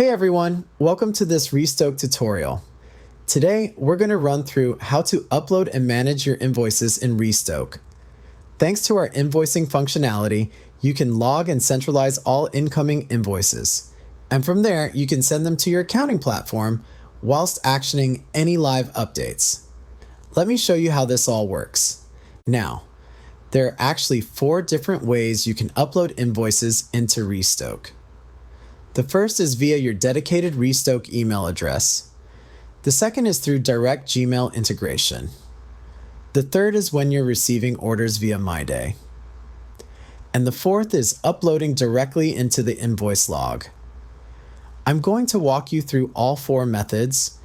Hey everyone, welcome to this Restoke tutorial. Today, we're going to run through how to upload and manage your invoices in Restoke. Thanks to our invoicing functionality, you can log and centralize all incoming invoices. And from there, you can send them to your accounting platform whilst actioning any live updates. Let me show you how this all works. Now, there are actually 4 different ways you can upload invoices into Restoke. The first is via your dedicated Restoke email address. The second is through direct Gmail integration. The third is when you're receiving orders via MyDay. And the fourth is uploading directly into the invoice log. I'm going to walk you through all 4 methods,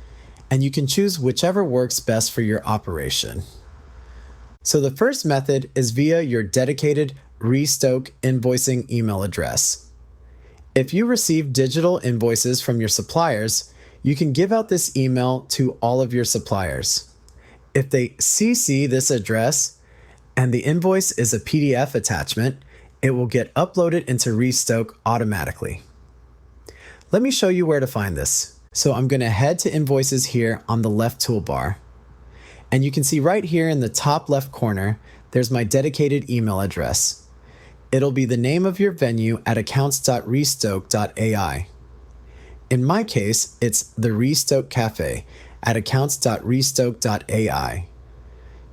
and you can choose whichever works best for your operation. So the first method is via your dedicated Restoke invoicing email address. If you receive digital invoices from your suppliers, you can give out this email to all of your suppliers. If they CC this address and the invoice is a PDF attachment, it will get uploaded into Restoke automatically. Let me show you where to find this. So I'm going to head to Invoices here on the left toolbar. And you can see right here in the top left corner, there's my dedicated email address. It'll be the name of your venue at accounts.restoke.ai. In my case, it's the Restoke Cafe at accounts.restoke.ai.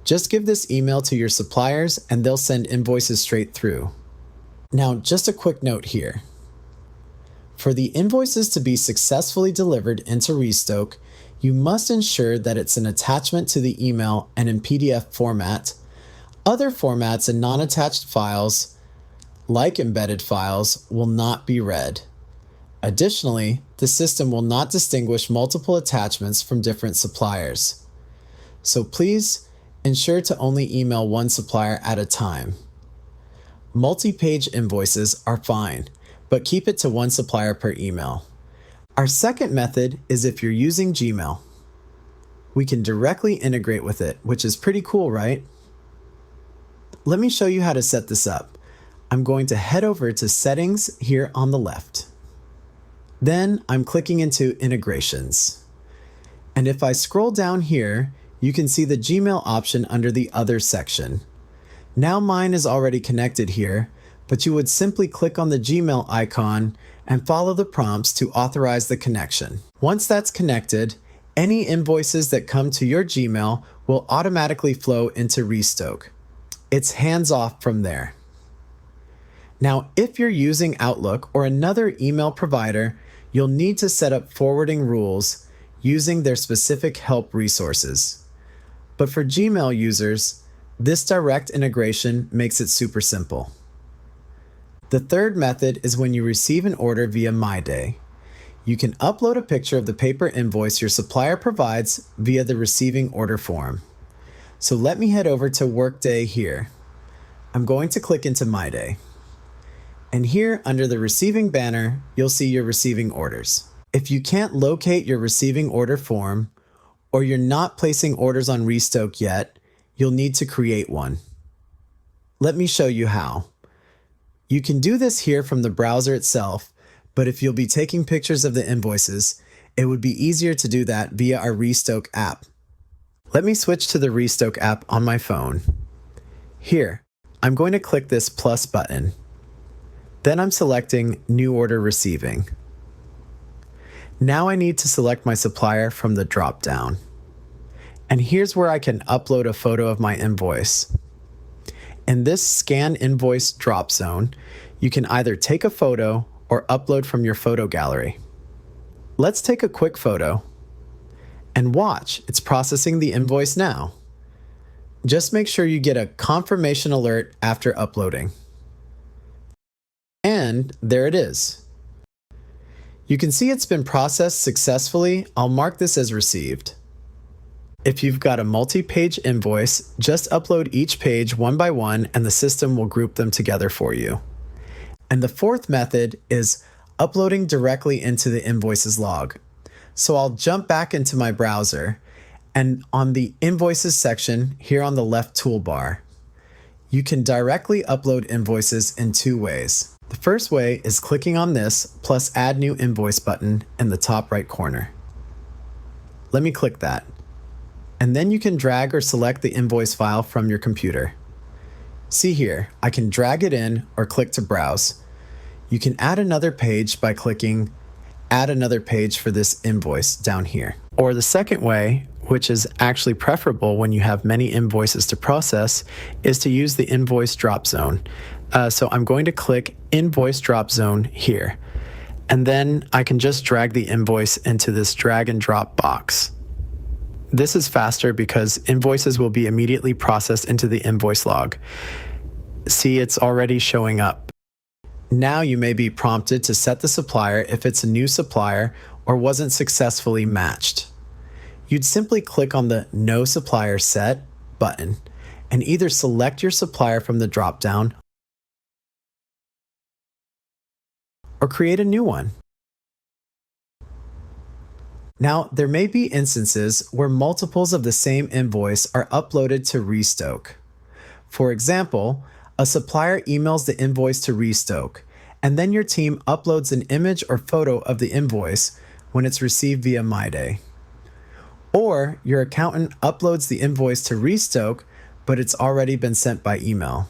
Just give this email to your suppliers and they'll send invoices straight through. Now, just a quick note here. For the invoices to be successfully delivered into Restoke, you must ensure that it's an attachment to the email and in PDF format. Other formats and non-attached files, like embedded files, will not be read. Additionally, the system will not distinguish multiple attachments from different suppliers. So please ensure to only email one supplier at a time. Multi-page invoices are fine, but keep it to one supplier per email. Our second method is if you're using Gmail. We can directly integrate with it, which is pretty cool, right? Let me show you how to set this up. I'm going to head over to Settings here on the left. Then I'm clicking into Integrations. And if I scroll down here, you can see the Gmail option under the Other section. Now mine is already connected here, but you would simply click on the Gmail icon and follow the prompts to authorize the connection. Once that's connected, any invoices that come to your Gmail will automatically flow into Restoke. It's hands-off from there. Now, if you're using Outlook or another email provider, you'll need to set up forwarding rules using their specific help resources. But for Gmail users, this direct integration makes it super simple. The third method is when you receive an order via MyDay. You can upload a picture of the paper invoice your supplier provides via the receiving order form. So let me head over to Workday here. I'm going to click into MyDay. And here under the receiving banner, you'll see your receiving orders. If you can't locate your receiving order form, or you're not placing orders on Restoke yet, you'll need to create one. Let me show you how. You can do this here from the browser itself, but if you'll be taking pictures of the invoices, it would be easier to do that via our Restoke app. Let me switch to the Restoke app on my phone. Here, I'm going to click this plus button. Then I'm selecting New Order Receiving. Now I need to select my supplier from the drop-down. And here's where I can upload a photo of my invoice. In this Scan Invoice drop zone, you can either take a photo or upload from your photo gallery. Let's take a quick photo. And watch, it's processing the invoice now. Just make sure you get a confirmation alert after uploading. And there it is. You can see it's been processed successfully. I'll mark this as received. If you've got a multi-page invoice, just upload each page one by one and the system will group them together for you. And the fourth method is uploading directly into the invoices log. So I'll jump back into my browser and on the Invoices section here on the left toolbar, you can directly upload invoices in 2 ways. The first way is clicking on this plus Add New Invoice button in the top right corner. Let me click that. And then you can drag or select the invoice file from your computer. See here, I can drag it in or click to browse. You can add another page by clicking Add Another Page for this invoice down here. Or the second way, which is actually preferable when you have many invoices to process, is to use the invoice drop zone. So I'm going to click Invoice Drop Zone here. And then I can just drag the invoice into this drag and drop box. This is faster because invoices will be immediately processed into the invoice log. See, it's already showing up. Now you may be prompted to set the supplier if it's a new supplier or wasn't successfully matched. You'd simply click on the No Supplier Set button and either select your supplier from the dropdown or create a new one. Now, there may be instances where multiples of the same invoice are uploaded to Restoke. For example, a supplier emails the invoice to Restoke, and then your team uploads an image or photo of the invoice when it's received via MyDay. Or your accountant uploads the invoice to Restoke, but it's already been sent by email.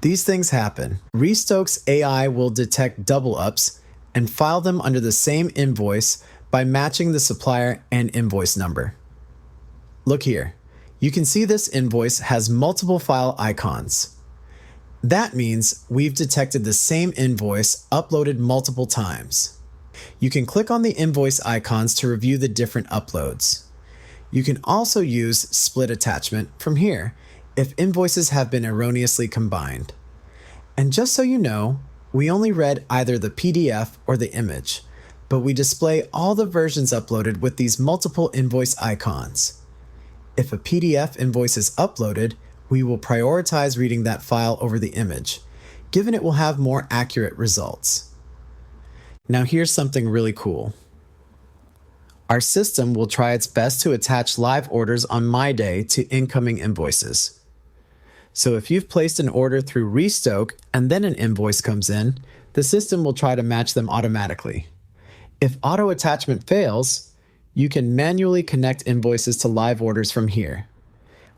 These things happen. Restoke's AI will detect double ups and file them under the same invoice by matching the supplier and invoice number. Look here. You can see this invoice has multiple file icons. That means we've detected the same invoice uploaded multiple times. You can click on the invoice icons to review the different uploads. You can also use split attachment from here if invoices have been erroneously combined. And just so you know, we only read either the PDF or the image, but we display all the versions uploaded with these multiple invoice icons. If a PDF invoice is uploaded, we will prioritize reading that file over the image, given it will have more accurate results. Now here's something really cool. Our system will try its best to attach live orders on MyDay to incoming invoices. So if you've placed an order through Restoke and then an invoice comes in, the system will try to match them automatically. If auto attachment fails, you can manually connect invoices to live orders from here.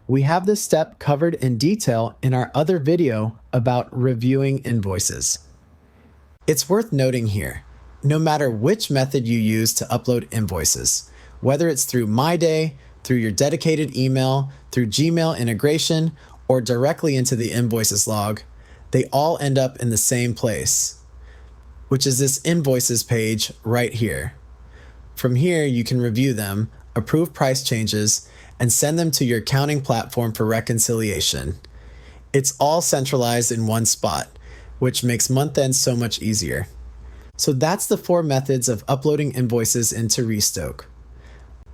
We have this step covered in detail in our other video about reviewing invoices. It's worth noting here, no matter which method you use to upload invoices, whether it's through MyDay, through your dedicated email, through Gmail integration, or directly into the invoices log, they all end up in the same place, which is this invoices page right here. From here, you can review them, approve price changes, and send them to your accounting platform for reconciliation. It's all centralized in one spot, which makes month end so much easier. So that's the 4 methods of uploading invoices into Restoke.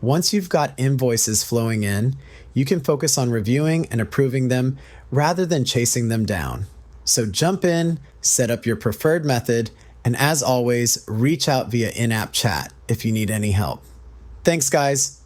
Once you've got invoices flowing in, you can focus on reviewing and approving them rather than chasing them down. So jump in, set up your preferred method, and as always, reach out via in-app chat if you need any help. Thanks, guys.